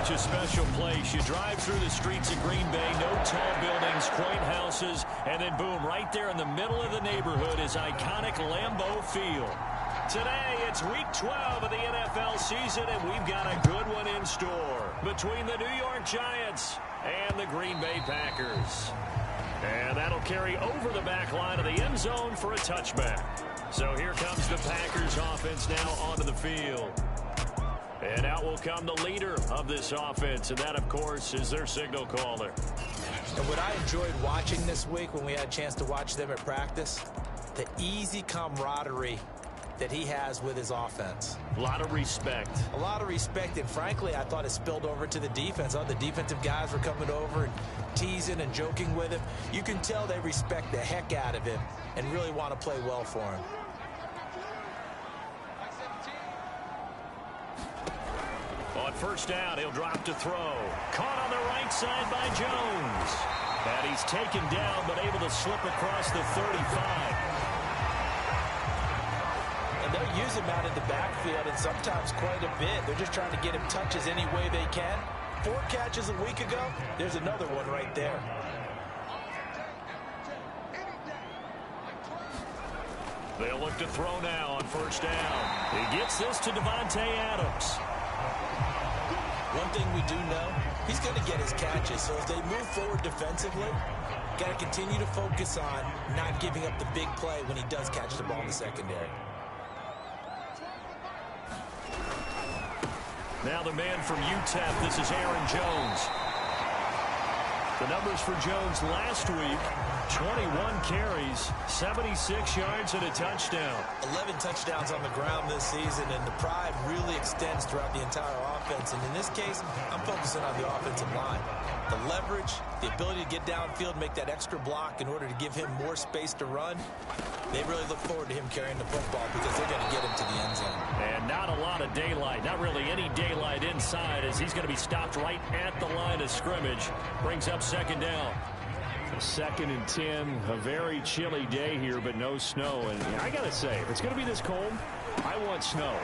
such a special place. You drive through the streets of Green Bay, no tall buildings, quaint houses, and then boom, right there in the middle of the neighborhood is iconic Lambeau Field. Today, it's week 12 of the NFL season, and we've got a good one in store between the New York Giants and the Green Bay Packers. And that'll carry over the back line of the end zone for a touchback. So here comes the Packers offense now onto the field. And out will come the leader of this offense, and that, of course, is their signal caller. And what I enjoyed watching this week when we had a chance to watch them at practice, the easy camaraderie that he has with his offense. A lot of respect. A lot of respect, and frankly, I thought it spilled over to the defense. The defensive guys were coming over and teasing and joking with him. You can tell they respect the heck out of him and really want to play well for him. On first down, he'll drop to throw. Caught on the right side by Jones. And he's taken down, but able to slip across the 35. And they'll use him out in the backfield, and sometimes quite a bit. They're just trying to get him touches any way they can. 4 catches a week ago. There's another one right there. They'll look to throw now on first down. He gets this to Devontae Adams. One thing we do know, he's going to get his catches. So as they move forward defensively, got to continue to focus on not giving up the big play when he does catch the ball in the secondary. Now the man from UTEP, this is Aaron Jones. The numbers for Jones last week, 21 carries, 76 yards and a touchdown. 11 touchdowns on the ground this season, and the pride really extends throughout the entire offense. And in this case, I'm focusing on the offensive line. The leverage, the ability to get downfield, make that extra block in order to give him more space to run. They really look forward to him carrying the football because they're going to get him to the end zone. And not a lot of daylight, not really any daylight inside, as he's going to be stopped right at the line of scrimmage. Brings up second down. 2nd and 10, a very chilly day here, but no snow. And I got to say, if it's going to be this cold, I want snow.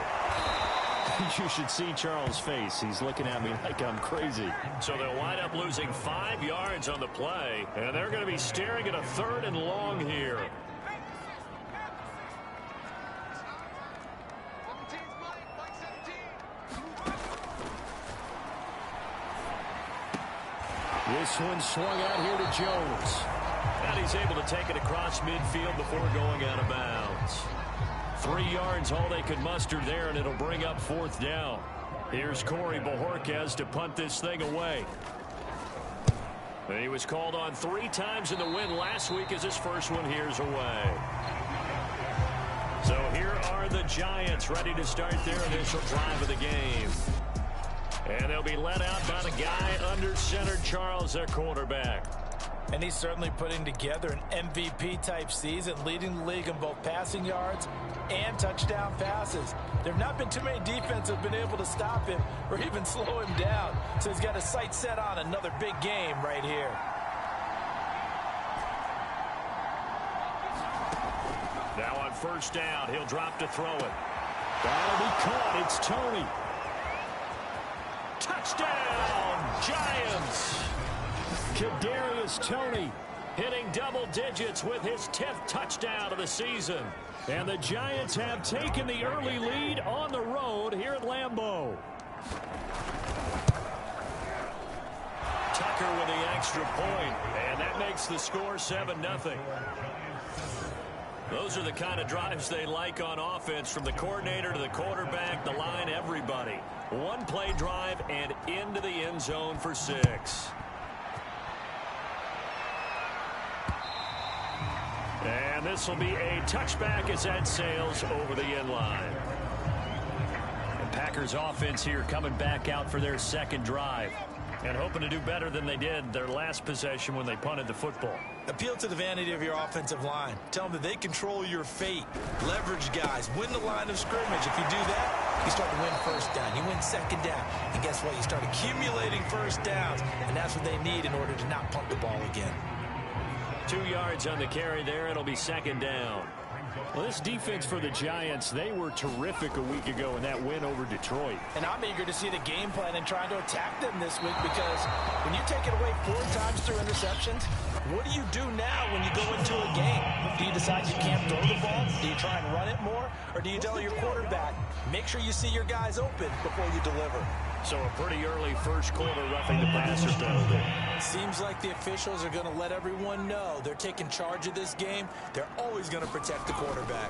You should see Charles' face. He's looking at me like I'm crazy. So they'll wind up losing 5 yards on the play, and they're going to be staring at a 3rd and long here. This one swung out here to Jones. And he's able to take it across midfield before going out of bounds. 3 yards, all they could muster there, and it'll bring up 4th down. Here's Corey Bojorquez to punt this thing away. And he was called on 3 times in the win last week as his first one here's away. So here are the Giants ready to start their initial drive of the game. And they'll be led out by the guy under center, Charles, their quarterback. And he's certainly putting together an MVP-type season, leading the league in both passing yards and touchdown passes. There have not been too many defenses that have been able to stop him or even slow him down. So he's got his sights set on another big game right here. Now on first down, he'll drop to throw it. That'll be caught. It's Toney. Touchdown, Giants! Kadarius Toney hitting double digits with his 10th touchdown of the season. And the Giants have taken the early lead on the road here at Lambeau. Tucker with the extra point, and that makes the score 7-0. Those are the kind of drives they like on offense, from the coordinator to the quarterback, the line, everybody. 1-play drive and into the end zone for 6. And this will be a touchback as that sails over the end line. The Packers offense here coming back out for their second drive and hoping to do better than they did their last possession when they punted the football. Appeal to the vanity of your offensive line. Tell them that they control your fate. Leverage guys. Win the line of scrimmage. If you do that, you start to win first down. You win second down. And guess what? You start accumulating first downs. And that's what they need in order to not punt the ball again. 2 yards on the carry there. It'll be second down. Well, this defense for the Giants, they were terrific a week ago in that win over Detroit. And I'm eager to see the game plan and trying to attack them this week, because when you take it away 4 times through interceptions, what do you do now when you go into a game? Do you decide you can't throw the ball? Do you try and run it more? Or do you tell your quarterback, make sure you see your guys open before you deliver? So a pretty early first quarter roughing the passer penalty. Seems like the officials are going to let everyone know they're taking charge of this game. They're always going to protect the quarterback.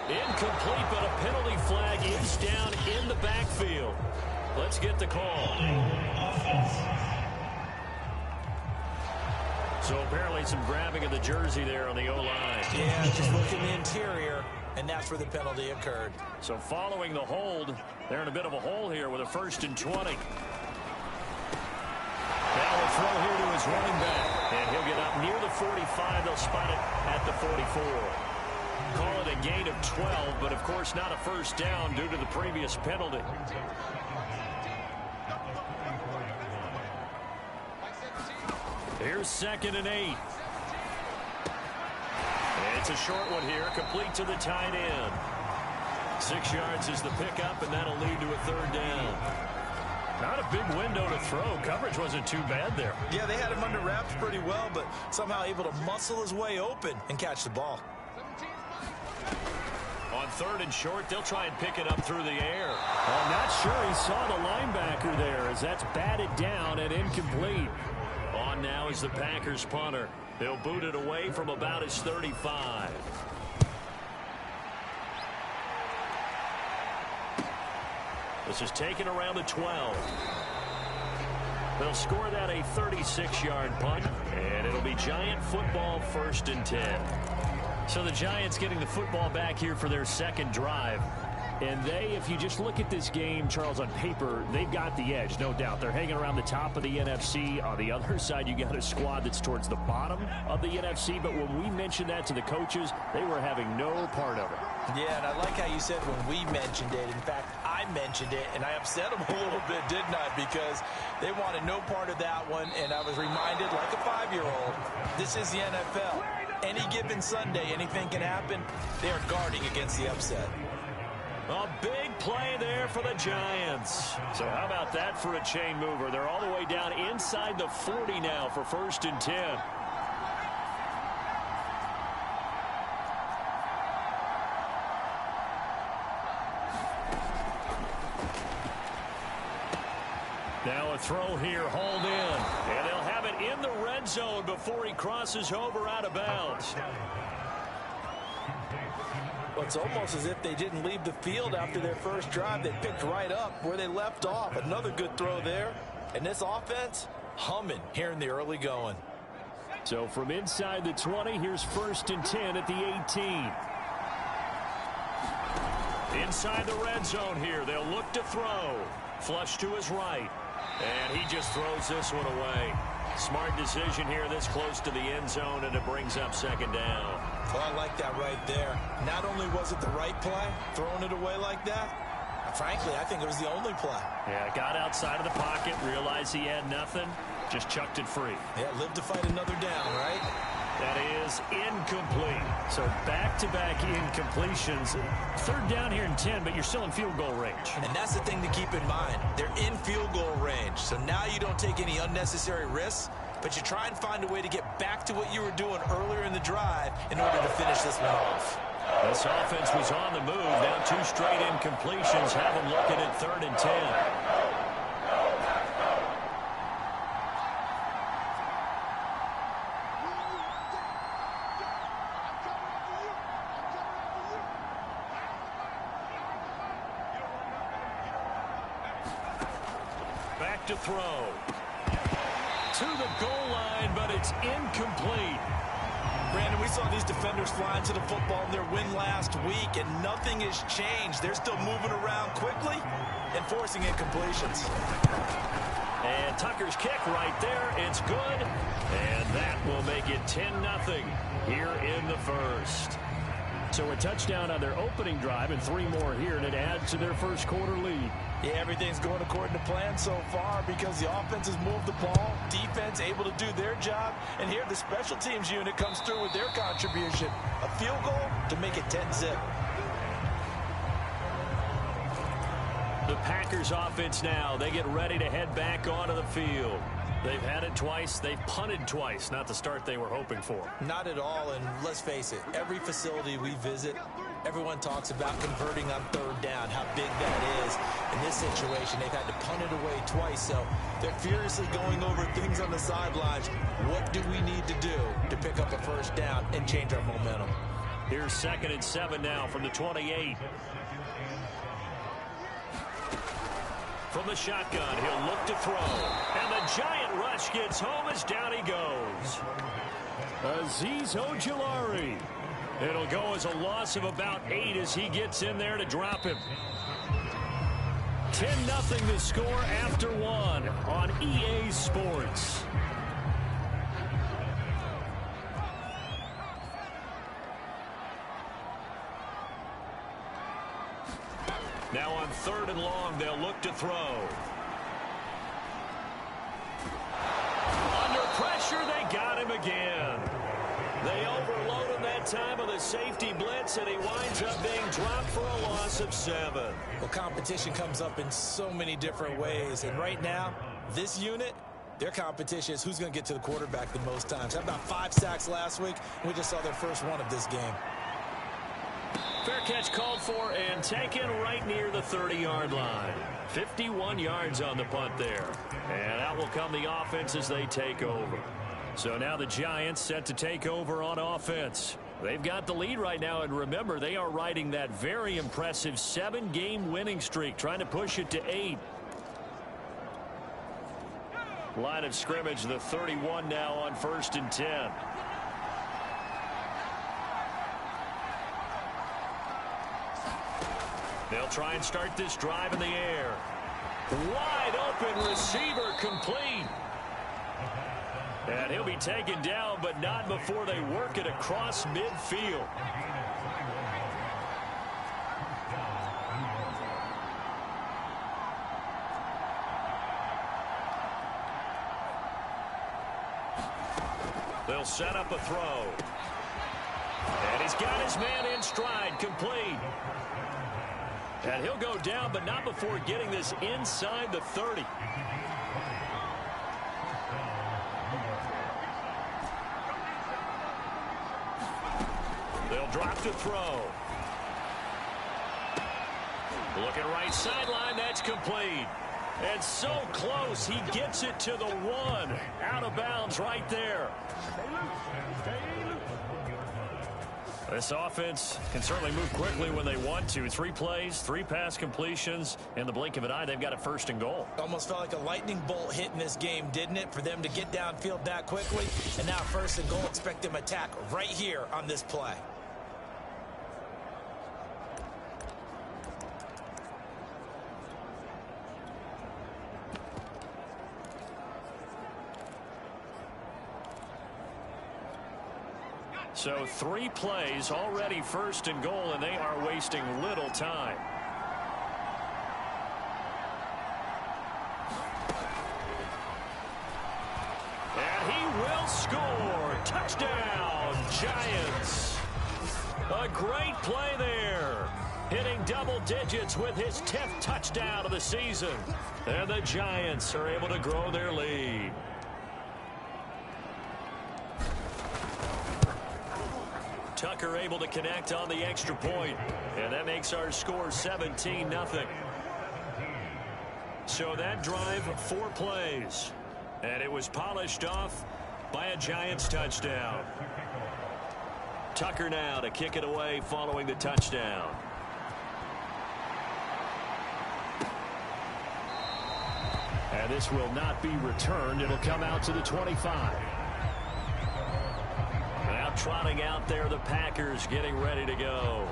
Incomplete, but a penalty flag is down in the backfield. Let's get the call. So apparently some grabbing of the jersey there on the O-line. Yeah, just look in the interior, and that's where the penalty occurred. So following the hold, they're in a bit of a hole here with a 1st and 20. Now a throw here to his running back, and he'll get up near the 45. They'll spot it at the 44. Call it a gain of 12, but of course not a first down due to the previous penalty. Here's 2nd and 8. It's a short one here, complete to the tight end. 6 yards is the pickup, and that'll lead to a 3rd down. Not a big window to throw. Coverage wasn't too bad there. Yeah, they had him under wraps pretty well, but somehow able to muscle his way open and catch the ball. On 3rd and short, they'll try and pick it up through the air. I'm not sure he saw the linebacker there, as that's batted down and incomplete. On now is the Packers punter. They'll boot it away from about his 35. This is taken around the 12. They'll score that a 36-yard punt, and it'll be Giant football 1st and 10. So the Giants getting the football back here for their 2nd drive. And they, if you just look at this game, Charles, on paper, they've got the edge, no doubt. They're hanging around the top of the NFC. On the other side, you got a squad that's towards the bottom of the NFC. But when we mentioned that to the coaches, they were having no part of it. Yeah, and I like how you said when we mentioned it. In fact, I mentioned it, and I upset them a little bit, didn't I? Because they wanted no part of that one, and I was reminded, like a 5-year-old, this is the NFL. Any given Sunday, anything can happen. They are guarding against the upset. A big play there for the Giants. So how about that for a chain mover? They're all the way down inside the 40 now for 1st and 10. Now a throw here, hauled in. And they'll have it in the red zone before he crosses over out of bounds. Well, it's almost as if they didn't leave the field after their first drive. They picked right up where they left off. Another good throw there. And this offense, humming here in the early going. So from inside the 20, here's 1st and 10 at the 18. Inside the red zone here, they'll look to throw. Flush to his right. And he just throws this one away. Smart decision here this close to the end zone, and it brings up 2nd down. Well, I like that right there. Not only was it the right play, throwing it away like that, frankly, I think it was the only play. Yeah, got outside of the pocket, realized he had nothing, just chucked it free. Yeah, live to fight another down, right? That is incomplete. So back-to-back incompletions. 3rd down here and 10, but you're still in field goal range. And that's the thing to keep in mind. They're in field goal range. So now you don't take any unnecessary risks, but you try and find a way to get back to what you were doing earlier in the drive in order to finish this one off. This offense was on the move. Now 2 straight incompletions have them looking at 3rd and 10. Back to throw. To the goal line, but it's incomplete. Brandon, we saw these defenders flying to the football in their win last week, and nothing has changed. They're still moving around quickly and forcing incompletions. And Tucker's kick right there. It's good. And that will make it 10-0 here in the first. So a touchdown on their opening drive and 3 more here, and it adds to their first quarter lead. Yeah, everything's going according to plan so far because the offense has moved the ball, defense able to do their job, and here the special teams unit comes through with their contribution. A field goal to make it 10-zip. The Packers offense now, they get ready to head back onto the field. They've had it twice. They've punted twice. Not the start they were hoping for. Not at all, and let's face it, every facility we visit, everyone talks about converting on 3rd down, how big that is. In this situation, they've had to punt it away twice, so they're furiously going over things on the sidelines. What do we need to do to pick up a 1st down and change our momentum? Here's 2nd and 7 now from the 28. From the shotgun, he'll look to throw. And the giant rush gets home as down he goes. Azeez Ojulari. It'll go as a loss of about 8 as he gets in there to drop him. 10-0 the score after 1 on EA Sports. Now on 3rd and long, they'll look to throw. Under pressure, they got him again. They overload him that time of the safety blitz, and he winds up being dropped for a loss of 7. Well, competition comes up in so many different ways, and right now, this unit, their competition is who's going to get to the quarterback the most times. How about 5 sacks last week? We just saw their first one of this game. Fair catch called for and taken right near the 30-yard line. 51 yards on the punt there. And out will come the offense as they take over. So now the Giants set to take over on offense. They've got the lead right now, and remember, they are riding that very impressive 7-game winning streak, trying to push it to 8. Line of scrimmage, the 31 now on 1st and 10. They'll try and start this drive in the air. Wide open receiver complete. And he'll be taken down, but not before they work it across midfield. They'll set up a throw. And he's got his man in stride, complete. And he'll go down, but not before getting this inside the 30. They'll drop to throw. Looking right sideline, that's complete. And so close, he gets it to the 1. Out of bounds right there. This offense can certainly move quickly when they want to. 3 plays, 3 pass completions. In the blink of an eye, they've got a 1st and goal. Almost felt like a lightning bolt hit in this game, didn't it? For them to get downfield that quickly. And now 1st and goal, expect them to attack right here on this play. So 3 plays, already 1st and goal, and they are wasting little time. And he will score. Touchdown, Giants. A great play there. Hitting double digits with his 10th touchdown of the season. And the Giants are able to grow their lead. Tucker able to connect on the extra point, and that makes our score 17-0. So that drive, 4 plays, and it was polished off by a Giants touchdown. Tucker now to kick it away following the touchdown. And this will not be returned. It'll come out to the 25. Trotting out there, the Packers getting ready to go.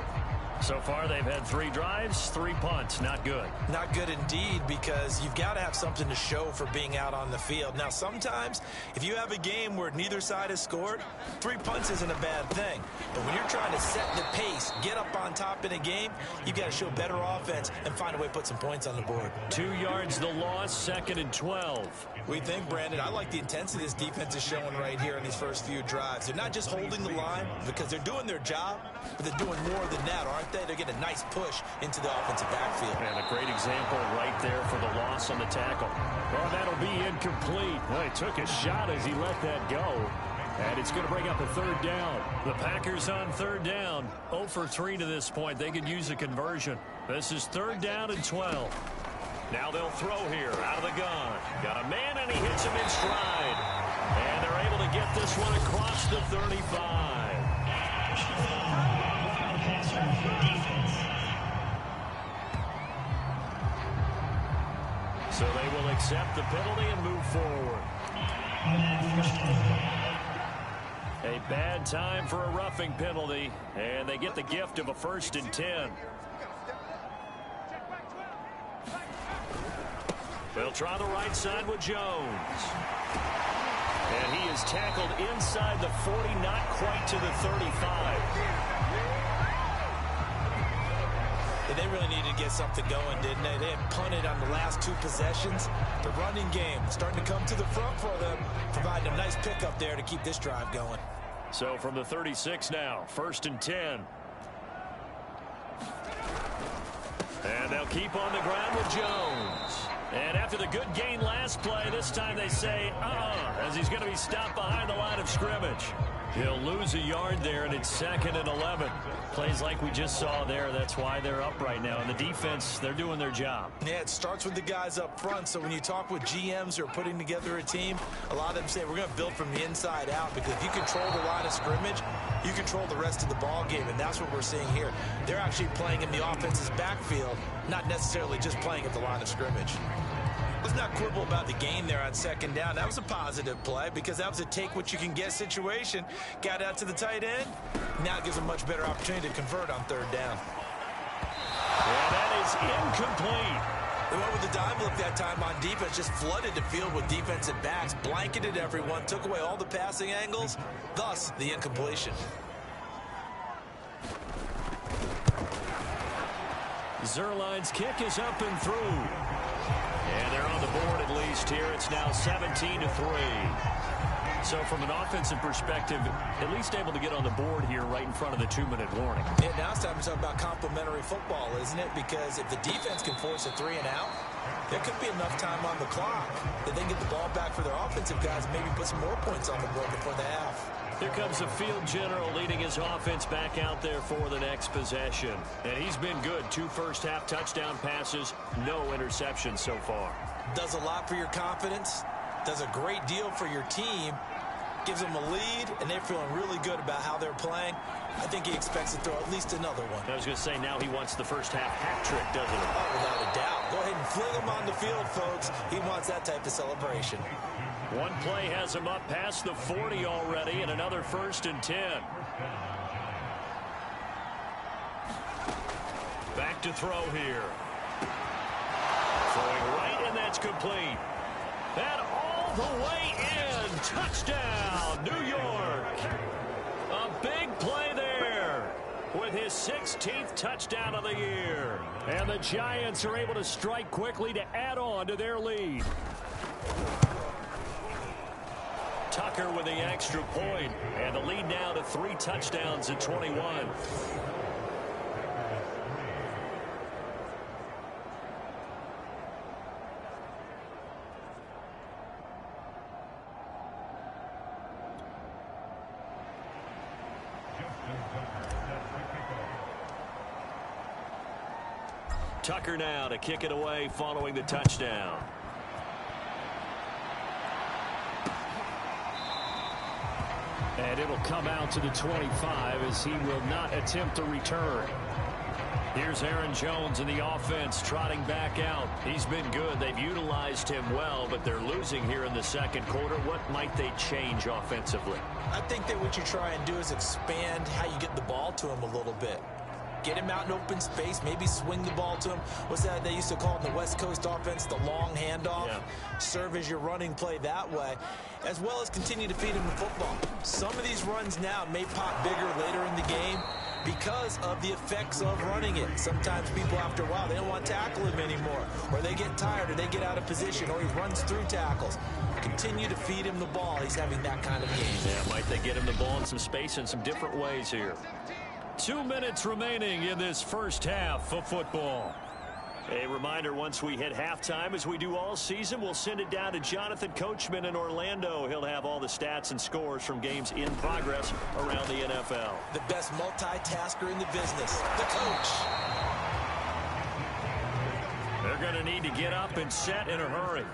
So far, they've had 3 drives, 3 punts. Not good. Not good indeed, because you've got to have something to show for being out on the field. Now, sometimes, if you have a game where neither side has scored, 3 punts isn't a bad thing. But when you're trying to set the pace, get up on top in a game, you've got to show better offense and find a way to put some points on the board. 2 yards the loss, 2nd and 12. We think, Brandon, I like the intensity this defense is showing right here in these first few drives. They're not just holding the line because they're doing their job, but they're doing more than that, aren't they? They're getting a nice push into the offensive backfield. And a great example right there for the loss on the tackle. Well, that'll be incomplete. Well, he took a shot as he let that go. And it's going to bring up a 3rd down. The Packers on 3rd down. 0 for 3 to this point. They could use a conversion. This is 3rd down and 12. Now they'll throw here out of the gun. Got a man, and he hits him in stride. And they're able to get this one across the 35. So they will accept the penalty and move forward. A bad time for a roughing penalty, and they get the gift of a 1st and 10. They'll try the right side with Jones. And he is tackled inside the 40, not quite to the 35. They really needed to get something going, didn't they? They had punted on the last 2 possessions. The running game starting to come to the front for them, providing a nice pickup there to keep this drive going. So from the 36 now, 1st and 10. And they'll keep on the ground with Jones. And after the good gain last play, this time they say, as he's going to be stopped behind the line of scrimmage. He'll lose a yard there, and it's 2nd and 11. Plays like we just saw there. That's why they're up right now. And the defense, they're doing their job. Yeah, it starts with the guys up front. So when you talk with GMs who are putting together a team, a lot of them say we're going to build from the inside out, because if you control the line of scrimmage, you control the rest of the ball game, and that's what we're seeing here. They're actually playing in the offense's backfield, not necessarily just playing at the line of scrimmage. Let's not quibble about the gain there on 2nd down. That was a positive play because that was a take-what-you-can-get situation. Got out to the tight end. Now it gives a much better opportunity to convert on 3rd down. And that is incomplete. They went with the dive look that time on defense, just flooded the field with defensive backs, blanketed everyone, took away all the passing angles, thus the incompletion. Zerline's kick is up and through. And they're on the board at least here. It's now 17-3. So from an offensive perspective, at least able to get on the board here right in front of the 2-minute warning. Yeah, now it's time to talk about complementary football, isn't it? Because if the defense can force a 3 and out, there could be enough time on the clock that they can get the ball back for their offensive guys and maybe put some more points on the board before the half. Here comes the field general leading his offense back out there for the next possession. And he's been good. 2 first-half touchdown passes, no interceptions so far. Does a lot for your confidence, does a great deal for your team, gives them a lead, and they're feeling really good about how they're playing. I think he expects to throw at least another one. I was going to say, now he wants the first-half hat trick, doesn't he? Oh, without a doubt. Go ahead and fling him on the field, folks. He wants that type of celebration. One play has him up past the 40 already, and another 1st and 10. Back to throw here. Throwing right, and that's complete. And all the way in. Touchdown, New York. A big play there with his 16th touchdown of the year. And the Giants are able to strike quickly to add on to their lead. Tucker with the extra point, and the lead now to 3 touchdowns at 21. Tucker now to kick it away following the touchdown. And it'll come out to the 25 as he will not attempt a return. Here's Aaron Jones in the offense trotting back out. He's been good. They've utilized him well, but they're losing here in the 2nd quarter. What might they change offensively? I think that what you try and do is expand how you get the ball to him a little bit. Get him out in open space, maybe swing the ball to him. What's that they used to call in the West Coast offense, the long handoff? Yeah. Serve as your running play that way, as well as continue to feed him the football. Some of these runs now may pop bigger later in the game because of the effects of running it. Sometimes people, after a while, they don't want to tackle him anymore, or they get tired, or they get out of position, or he runs through tackles. Continue to feed him the ball. He's having that kind of game. Yeah, might they get him the ball in some space in some different ways here. 2 minutes remaining in this first half of football. A reminder, once we hit halftime, as we do all season, we'll send it down to Jonathan Coachman in Orlando. He'll have all the stats and scores from games in progress around the NFL. The best multitasker in the business, the coach. They're going to need to get up and set in a hurry.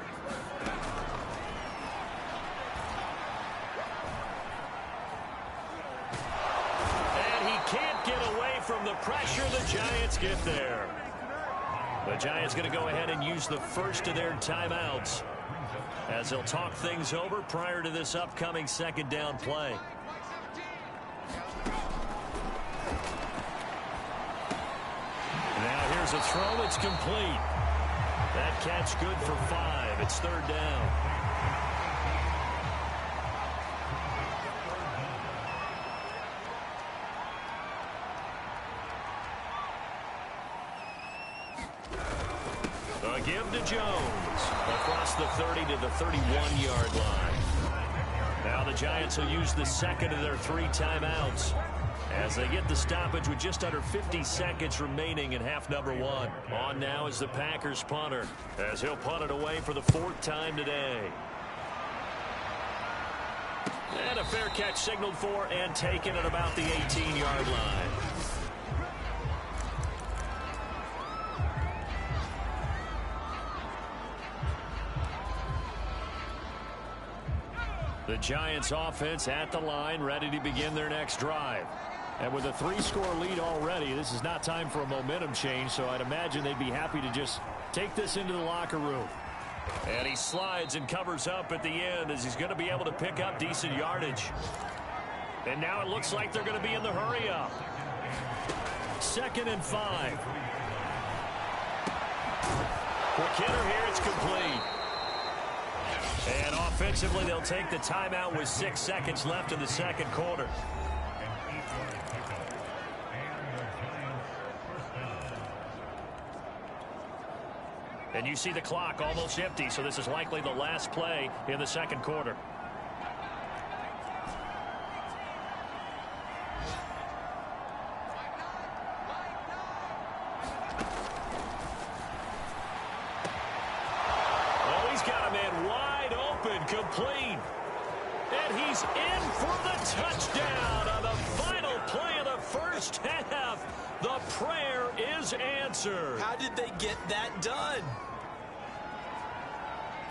And he can't get away from the pressure. The Giants get there. The Giants going to go ahead and use the first of their timeouts as they'll talk things over prior to this upcoming second down play. Now here's a throw. It's complete. That catch good for 5. It's third down. A give to Jones across the 30 to the 31-yard line. Now the Giants will use the second of their 3 timeouts as they get the stoppage with just under 50 seconds remaining in half number 1. On now is the Packers punter as he'll punt it away for the 4th time today. And a fair catch signaled for and taken at about the 18-yard line. The Giants offense at the line, ready to begin their next drive. And with a 3-score lead already, this is not time for a momentum change, so I'd imagine they'd be happy to just take this into the locker room. And he slides and covers up at the end as he's going to be able to pick up decent yardage. And now it looks like they're going to be in the hurry up. 2nd and 5. Quick hitter here, it's complete. And offensively, they'll take the timeout with 6 seconds left in the second quarter. And you see the clock almost empty, so this is likely the last play in the second quarter. Oh, he's got a man wide open, complete. And he's in for the touchdown on the final play of the first half. The prayer is answered. How did they get that done?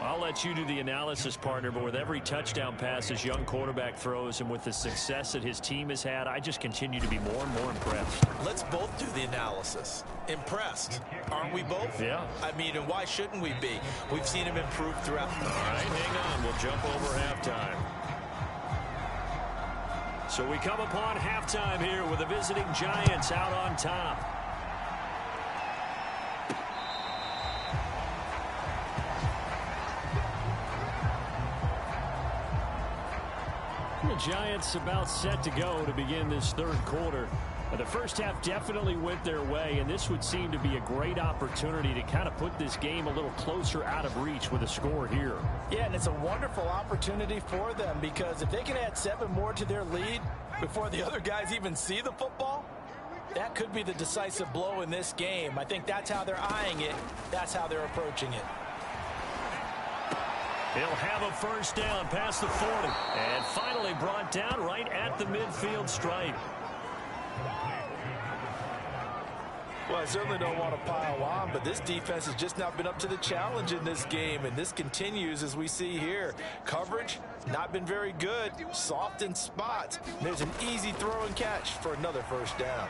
I'll let you do the analysis, partner, but with every touchdown pass his young quarterback throws and with the success that his team has had, I just continue to be more and more impressed. Let's both do the analysis. Impressed. Aren't we both? Yeah. I mean, and why shouldn't we be? We've seen him improve throughout. All right, hang on. We'll jump over halftime. So we come upon halftime here with the visiting Giants out on top. The Giants about set to go to begin this third quarter. The first half definitely went their way, and this would seem to be a great opportunity to kind of put this game a little closer out of reach with a score here. Yeah, and it's a wonderful opportunity for them because if they can add 7 more to their lead before the other guys even see the football, that could be the decisive blow in this game. I think that's how they're eyeing it. That's how they're approaching it. He'll have a first down past the 40. And finally brought down right at the midfield stripe. Well, I certainly don't want to pile on, but this defense has just not been up to the challenge in this game, and this continues as we see here. Coverage, not been very good, soft in spots. There's an easy throw and catch for another first down.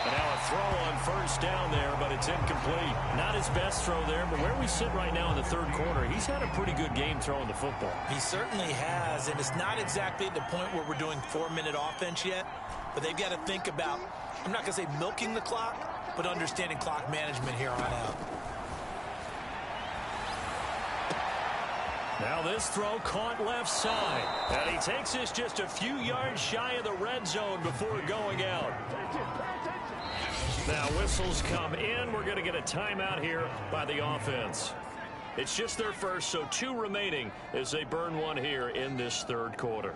And now a throw on first down there, but it's incomplete. Not his best throw there, but where we sit right now in the third quarter, he's had a pretty good game throwing the football. He certainly has, and it's not exactly at the point where we're doing 4-minute offense yet. but they've got to think about, I'm not going to say milking the clock, but understanding clock management here on out. Now this throw caught left side. And he takes this just a few yards shy of the red zone before going out. Now whistles come in. We're going to get a timeout here by the offense. It's just their first, so 2 remaining as they burn one here in this third quarter.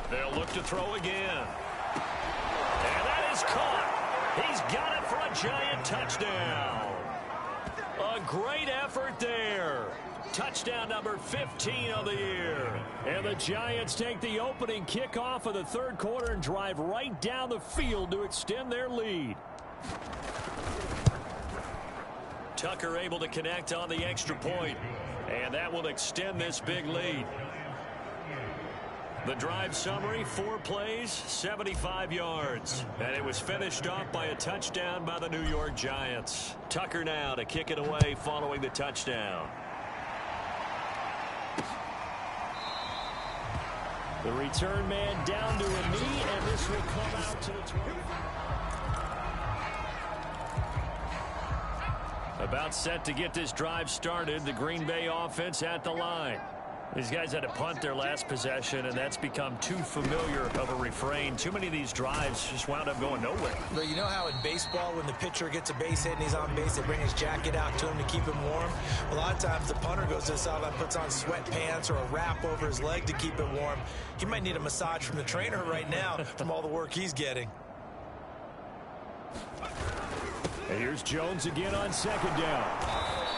They'll look to throw again. And that is caught. He's got it for a giant touchdown. A great effort there. Touchdown number 15 of the year. And the Giants take the opening kickoff of the third quarter and drive right down the field to extend their lead. Tucker able to connect on the extra point, and that will extend this big lead. The drive summary, 4 plays, 75 yards. And it was finished off by a touchdown by the New York Giants. Tucker now to kick it away following the touchdown. The return man down to a knee, and this will come out to the 20. About set to get this drive started. The Green Bay offense at the line. These guys had to punt their last possession, and that's become too familiar of a refrain. Too many of these drives just wound up going nowhere. Well, you know how in baseball, when the pitcher gets a base hit and he's on base, they bring his jacket out to him to keep him warm? A lot of times the punter goes to the sideline, puts on sweatpants or a wrap over his leg to keep it warm. He might need a massage from the trainer right now from all the work he's getting. And here's Jones again on second down.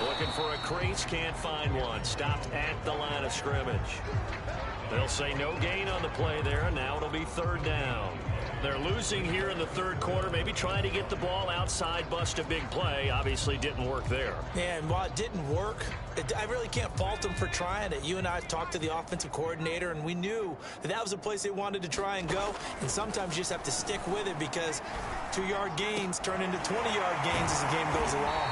Looking for a crease, can't find one. Stopped at the line of scrimmage. They'll say no gain on the play there, and now it'll be third down. They're losing here in the third quarter, maybe trying to get the ball outside, bust a big play. Obviously didn't work there. And while it didn't work, I really can't fault them for trying it. You and I talked to the offensive coordinator, and we knew that that was a place they wanted to try and go. And sometimes you just have to stick with it because 2-yard gains turn into 20-yard gains as the game goes along.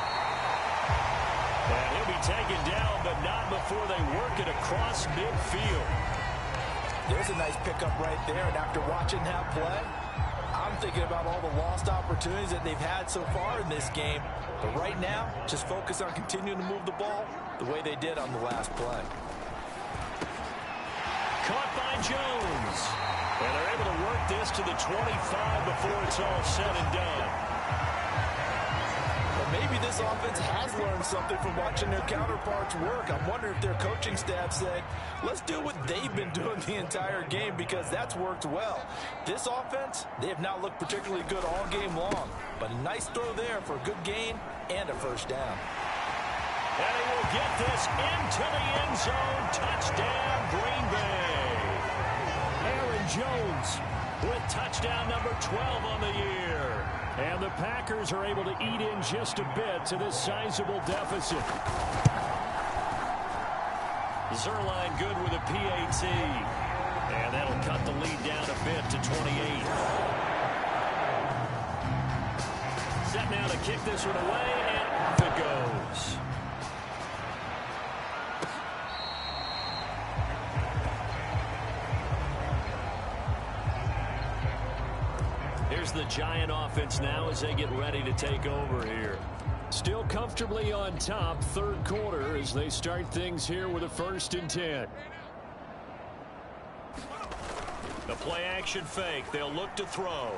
And he'll be taken down, but not before they work it across midfield. There's a nice pickup right there, and after watching that play, I'm thinking about all the lost opportunities that they've had so far in this game. But right now, just focus on continuing to move the ball the way they did on the last play. Caught by Jones. And they're able to work this to the 25 before it's all said and done. Maybe this offense has learned something from watching their counterparts work. I'm wondering if their coaching staff said, let's do what they've been doing the entire game, because that's worked well. This offense, they have not looked particularly good all game long, but a nice throw there for a good gain and a first down. And he will get this into the end zone. Touchdown, Green Bay. Aaron Jones with touchdown number 12 on the year. And the Packers are able to eat in just a bit to this sizable deficit. Zerline good with a PAT. And that'll cut the lead down a bit to 28. Set now to kick this one away, and off it goes. Here's the Giant offense now as they get ready to take over here. Still comfortably on top, third quarter, as they start things here with a 1st and 10. The play action fake. They'll look to throw.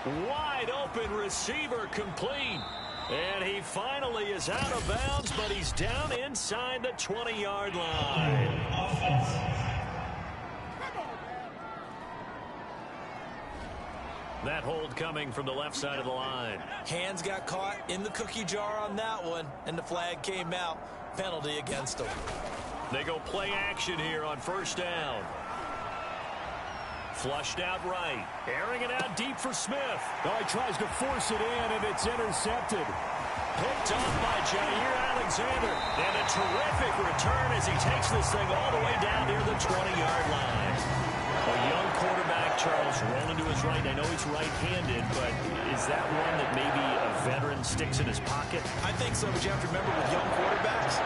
Wide open receiver complete. And he finally is out of bounds, but he's down inside the 20-yard line. That hold coming from the left side of the line. Hands got caught in the cookie jar on that one, and the flag came out. Penalty against them. They go play action here on 1st down. Flushed out right. Airing it out deep for Smith. Oh, he tries to force it in, and it's intercepted. Picked off by Jair Alexander. And a terrific return as he takes this thing all the way down near the 20-yard line. A young quarterback, Charles, rolling to his right. I know he's right-handed, but is that one that maybe a veteran sticks in his pocket? I think so, but you have to remember with young quarterbacks,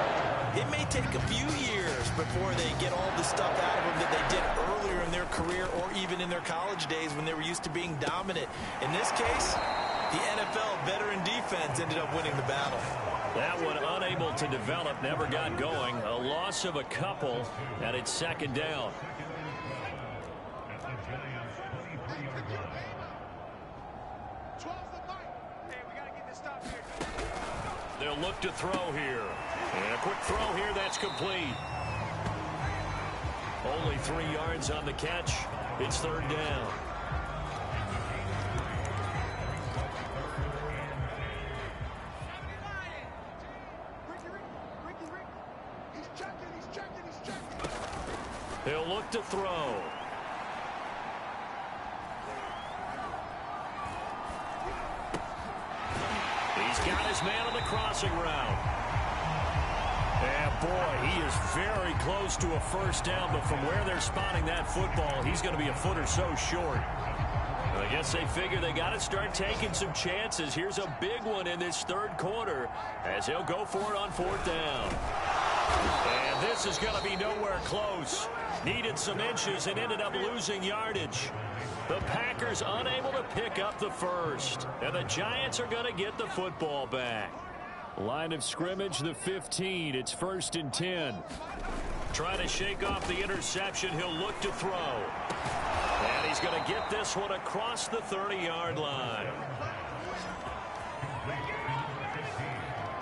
It may take a few years before they get all the stuff out of them that they did earlier in their career or even in their college days when they were used to being dominant. In this case, the NFL veteran defense ended up winning the battle. That one unable to develop, never got going. A loss of a couple, and it's second down. They'll look to throw here. And a quick throw here, that's complete. Only 3 yards on the catch. It's third down. He'll look to throw. He's got his man on the crossing route. And boy, he is very close to a first down, but from where they're spotting that football, he's going to be a foot or so short. I guess they figure they got to start taking some chances. Here's a big one in this third quarter as he'll go for it on fourth down. And this is going to be nowhere close. Needed some inches and ended up losing yardage. The Packers unable to pick up the first. And the Giants are going to get the football back. Line of scrimmage, the 15. It's 1st and 10. Trying to shake off the interception. He'll look to throw. And he's going to get this one across the 30-yard line.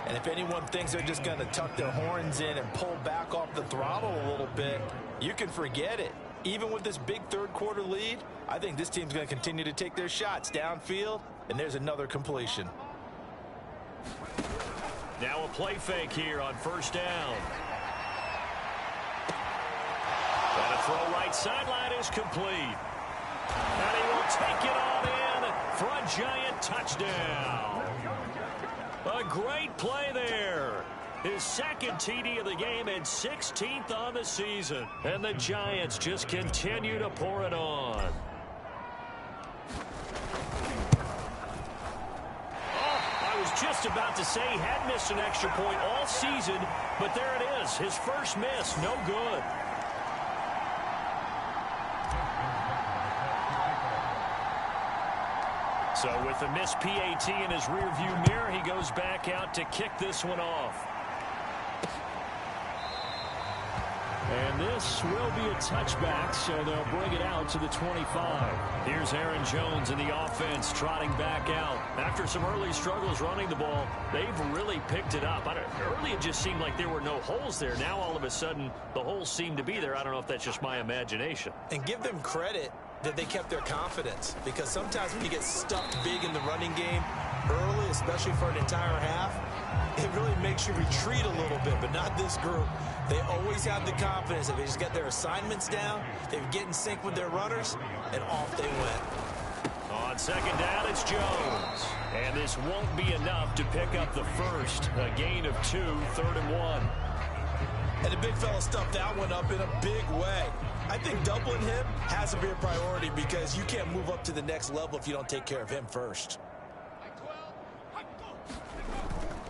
And if anyone thinks they're just going to tuck their horns in and pull back off the throttle a little bit, you can forget it. Even with this big third quarter lead, I think this team's going to continue to take their shots downfield, and there's another completion. Now a play fake here on first down. And a throw right sideline is complete. And he will take it all in for a Giant touchdown. A great play there. His second TD of the game and 16th on the season. And the Giants just continue to pour it on. I was just about to say he had missed an extra point all season, but there it is. His first miss, no good. So with the missed PAT in his rearview mirror, he goes back out to kick this one off. And this will be a touchback, so they'll bring it out to the 25. Here's Aaron Jones in the offense trotting back out. After some early struggles running the ball, they've really picked it up. Early it just seemed like there were no holes there. Now all of a sudden the holes seem to be there. I don't know if that's just my imagination. And give them credit that they kept their confidence, because sometimes when you get stuffed big in the running game early, especially for an entire half, it really makes you retreat a little bit, but not this group. They always have the confidence that they just got their assignments down, they get in sync with their runners, and off they went. On second down, it's Jones. And this won't be enough to pick up the first. A gain of 2, 3rd and 1. And the big fella stuffed that one up in a big way. I think doubling him has to be a priority, because you can't move up to the next level if you don't take care of him first.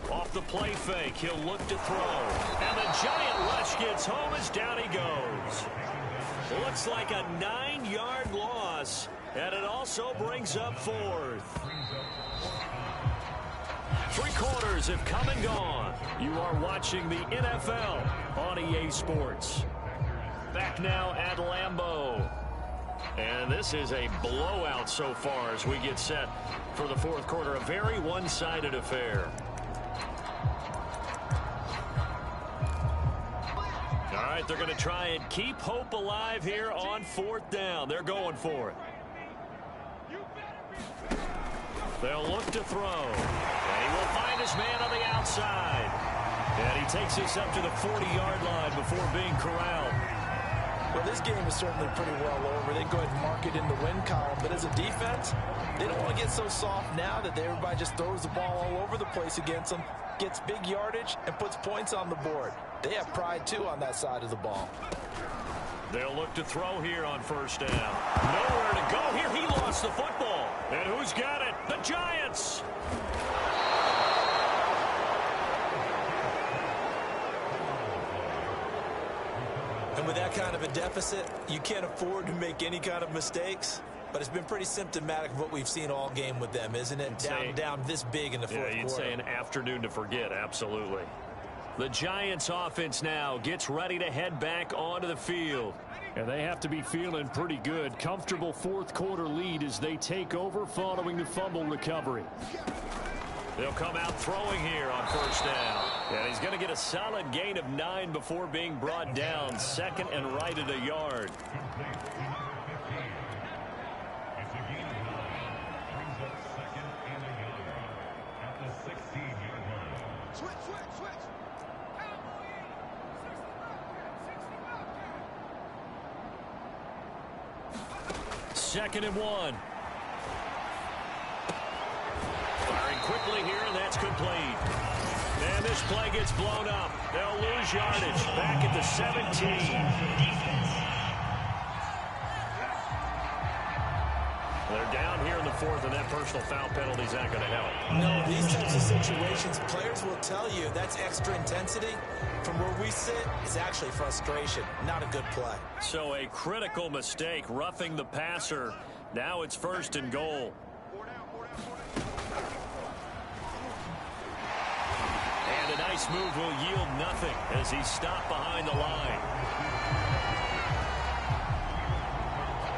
Off the play fake, he'll look to throw. And the Giant rush gets home as down he goes. Looks like a 9-yard loss, and it also brings up 4th. 3 quarters have come and gone. You are watching the NFL on EA Sports. Back now at Lambeau. And this is a blowout so far as we get set for the 4th quarter. A very one-sided affair. All right, they're going to try and keep hope alive here on 4th down. They're going for it. They'll look to throw. And he will find his man on the outside. And he takes this up to the 40-yard line before being corralled. Well, this game is certainly pretty well over. They go ahead and mark it in the win column. But as a defense, they don't want to get so soft now that everybody just throws the ball all over the place against them, gets big yardage, and puts points on the board. They have pride, too, on that side of the ball. They'll look to throw here on 1st down. Nowhere to go here. He lost the football. And who's got it? The Giants. And with that kind of a deficit, you can't afford to make any kind of mistakes. But it's been pretty symptomatic of what we've seen all game with them, isn't it? Down this big in the fourth quarter. You'd say an afternoon to forget, absolutely. The Giants offense now gets ready to head back onto the field. And they have to be feeling pretty good. Comfortable fourth quarter lead as they take over following the fumble recovery. They'll come out throwing here on first down. And he's going to get a solid gain of 9 before being brought down. Second and right at a yard. Second and 1. Firing quickly here, and that's complete. And this play gets blown up. They'll lose yardage back at the 17. They're down here in the fourth, and that personal foul penalty is not going to help. No, these types of situations, players will tell you that's extra intensity. From where we sit, it's actually frustration, not a good play. So a critical mistake, roughing the passer. Now it's first and goal. And a nice move will yield nothing as he's stopped behind the line.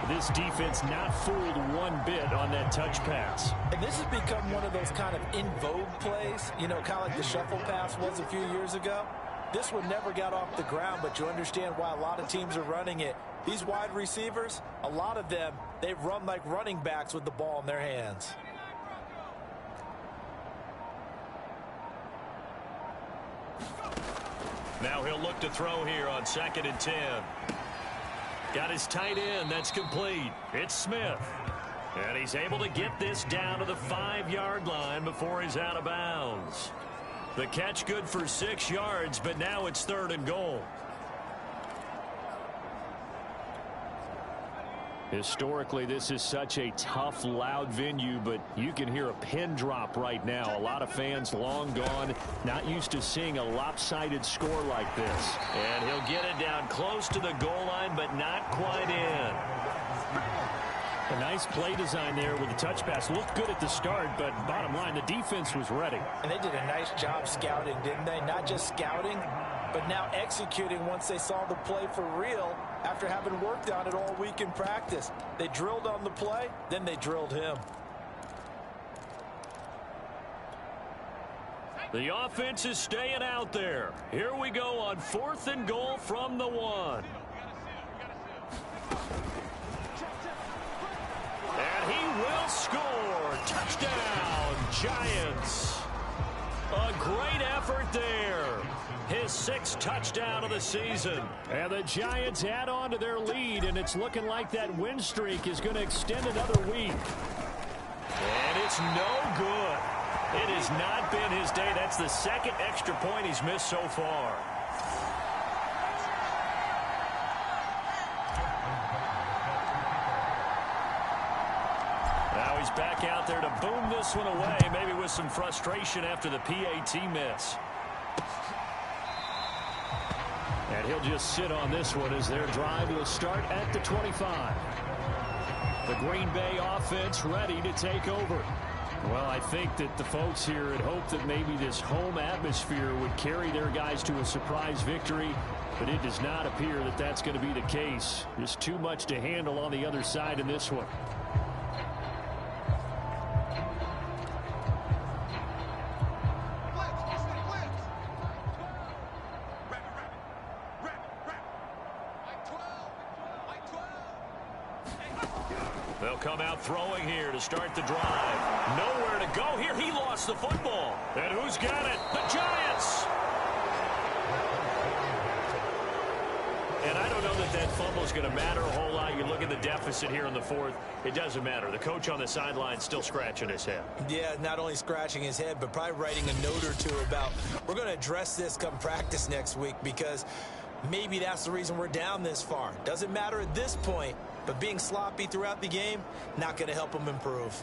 This defense not fooled one bit on that touch pass. And this has become one of those kind of in vogue plays, you know, kind of like the shuffle pass was a few years ago. This one never got off the ground, but you understand why a lot of teams are running it. These wide receivers, a lot of them, they run like running backs with the ball in their hands. Now he'll look to throw here on 2nd and 10. Got his tight end. That's complete. It's Smith. And he's able to get this down to the 5-yard line before he's out of bounds. The catch good for 6 yards, but now it's 3rd and goal. Historically, this is such a tough, loud venue, but you can hear a pin drop right now. A lot of fans long gone, not used to seeing a lopsided score like this. And he'll get it down close to the goal line, but not quite in. A nice play design there with the touch pass. Looked good at the start, but bottom line, the defense was ready. And they did a nice job scouting, didn't they? Not just scouting, but now executing once they saw the play for real after having worked on it all week in practice. They drilled on the play, then they drilled him. The offense is staying out there. Here we go on 4th and goal from the 1. And he will score. Touchdown, Giants. A great effort there. His 6th touchdown of the season. And the Giants add on to their lead, and it's looking like that win streak is going to extend another week. And it's no good. It has not been his day. That's the 2nd extra point he's missed so far. Now he's back out there to boom this one away, maybe with some frustration after the PAT miss. And he'll just sit on this one as their drive will start at the 25. The Green Bay offense ready to take over. Well, I think that the folks here had hoped that maybe this home atmosphere would carry their guys to a surprise victory, but it does not appear that that's going to be the case. There's too much to handle on the other side in this one. They'll come out throwing here to start the drive. Nowhere to go here. He lost the football. And who's got it? The Giants! And I don't know that that fumble is going to matter a whole lot. You look at the deficit here in the 4th. It doesn't matter. The coach on the sideline still scratching his head. Yeah, not only scratching his head, but probably writing a note or two about, we're going to address this come practice next week, because maybe that's the reason we're down this far. Doesn't matter at this point, but being sloppy throughout the game, not going to help him improve.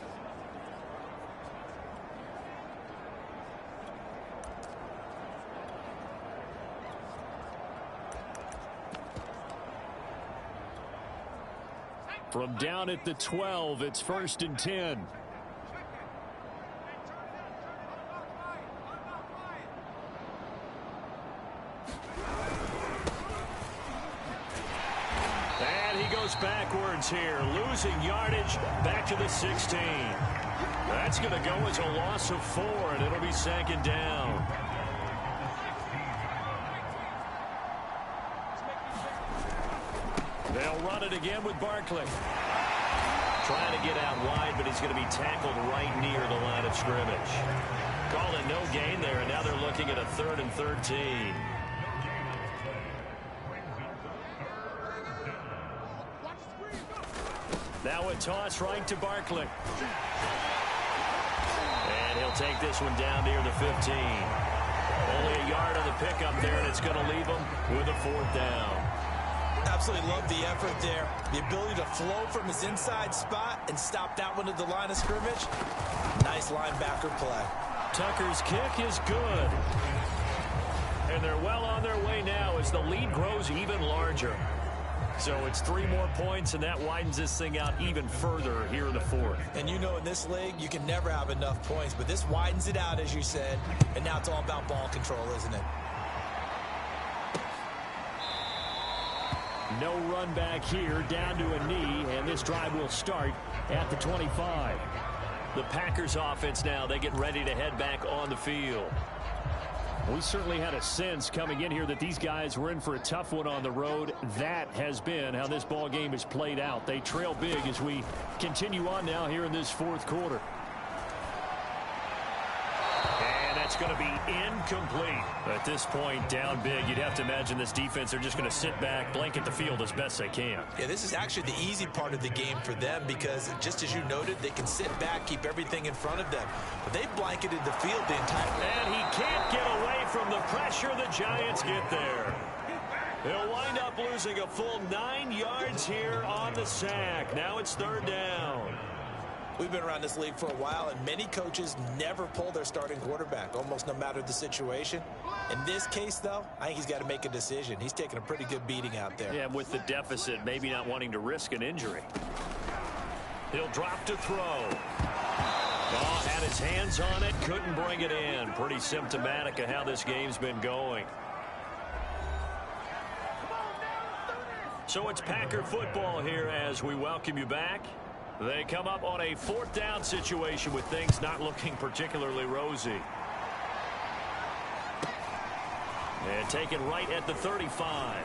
From down at the 12, it's 1st and 10. And he goes backwards here, losing yardage back to the 16. That's going to go as a loss of 4, and it'll be 2nd down. They'll run it again with Barkley. Trying to get out wide, but he's going to be tackled right near the line of scrimmage. Called a no gain there, and now they're looking at a 3rd and 13. Now a toss right to Barkley. And he'll take this one down near the 15. Only a yard on the pickup there, and it's going to leave him with a 4th down. Absolutely love the effort there. The ability to flow from his inside spot and stop that one at the line of scrimmage. Nice linebacker play. Tucker's kick is good. And they're well on their way now as the lead grows even larger. So it's 3 more points, and that widens this thing out even further here in the 4th. And you know in this league, you can never have enough points, but this widens it out, as you said, and now it's all about ball control, isn't it? No run back here, down to a knee, and this drive will start at the 25. The Packers offense now, they get ready to head back on the field. We certainly had a sense coming in here that these guys were in for a tough one on the road. That has been how this ball game has played out. They trail big as we continue on now here in this 4th quarter. And that's going to be incomplete. At this point, down big, you'd have to imagine this defense, they're just going to sit back, blanket the field as best they can. Yeah, this is actually the easy part of the game for them because, just as you noted, they can sit back, keep everything in front of them. But they've blanketed the field the entire... And he can't get away from the pressure. The Giants get there. They'll wind up losing a full 9 yards here on the sack. Now it's 3rd down. We've been around this league for a while, and many coaches never pull their starting quarterback, almost no matter the situation. In this case, though, I think he's got to make a decision. He's taking a pretty good beating out there. Yeah, with the deficit, maybe not wanting to risk an injury. He'll drop to throw. Oh, had his hands on it, couldn't bring it in. Pretty symptomatic of how this game's been going. So it's Packer football here as we welcome you back. They come up on a 4th down situation with things not looking particularly rosy. And taken right at the 35.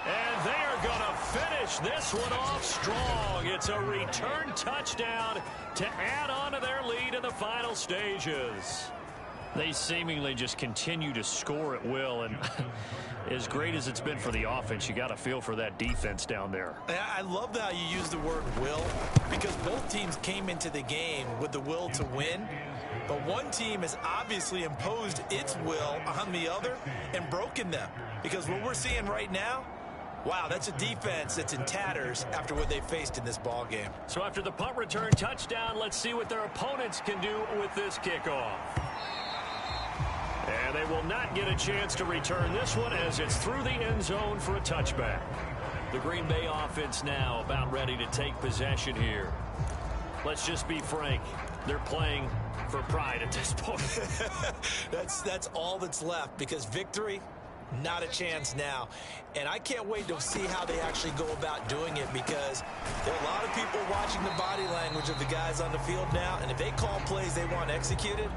And they are going to finish this one off strong. It's a return touchdown to add on to their lead in the final stages. They seemingly just continue to score at will, and as great as it's been for the offense, you got to feel for that defense down there. I love how you use the word will, because both teams came into the game with the will to win, but one team has obviously imposed its will on the other and broken them, because what we're seeing right now, wow, that's a defense that's in tatters after what they faced in this ball game. So after the punt return touchdown, let's see what their opponents can do with this kickoff. And they will not get a chance to return this one as it's through the end zone for a touchback. The Green Bay offense now about ready to take possession here. Let's just be frank. They're playing for pride at this point. That's all that's left, because victory, not a chance now. And I can't wait to see how they actually go about doing it, because there are a lot of people watching the body language of the guys on the field now, and if they call plays they want executed,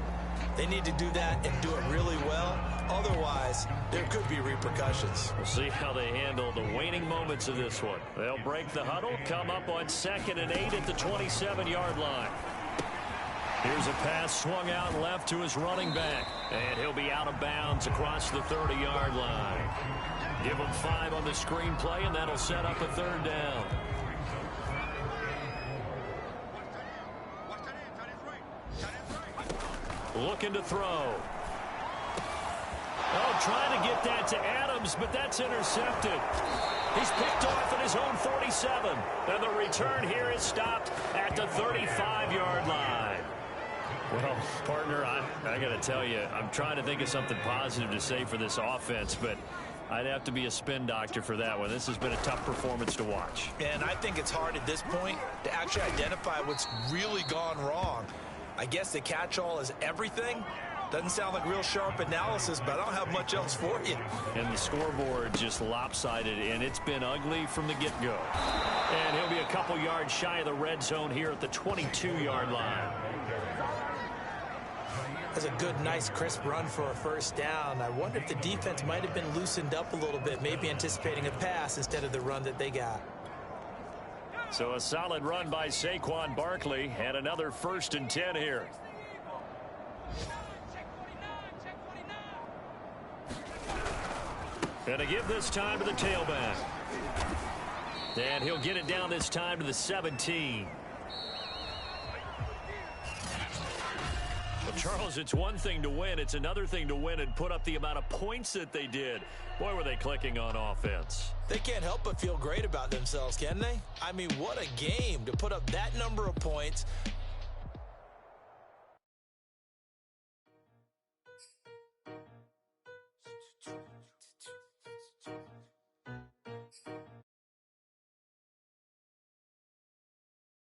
they need to do that and do it really well. Otherwise, there could be repercussions. We'll see how they handle the waning moments of this one. They'll break the huddle, come up on 2nd and 8 at the 27-yard line. Here's a pass swung out left to his running back, and he'll be out of bounds across the 30-yard line. Give him 5 on the screenplay, and that'll set up a 3rd down. Looking to throw. Oh, trying to get that to Adams, but that's intercepted. He's picked off at his own 47. And the return here is stopped at the 35-yard line. Well, partner, I got to tell you, I'm trying to think of something positive to say for this offense, but I'd have to be a spin doctor for that one. This has been a tough performance to watch. And I think it's hard at this point to actually identify what's really gone wrong. I guess the catch-all is everything. Doesn't sound like real sharp analysis, but I don't have much else for you. And the scoreboard just lopsided, and it's been ugly from the get-go. And he'll be a couple yards shy of the red zone here at the 22-yard line. That's a good, nice, crisp run for a first down. I wonder if the defense might have been loosened up a little bit, maybe anticipating a pass instead of the run that they got. So a solid run by Saquon Barkley, and another 1st and 10 here. And to give this time to the tailback. And he'll get it down this time to the 17. Well, Charles, it's one thing to win. It's another thing to win and put up the amount of points that they did. Boy, were they clicking on offense. They can't help but feel great about themselves, can they? I mean, what a game to put up that number of points,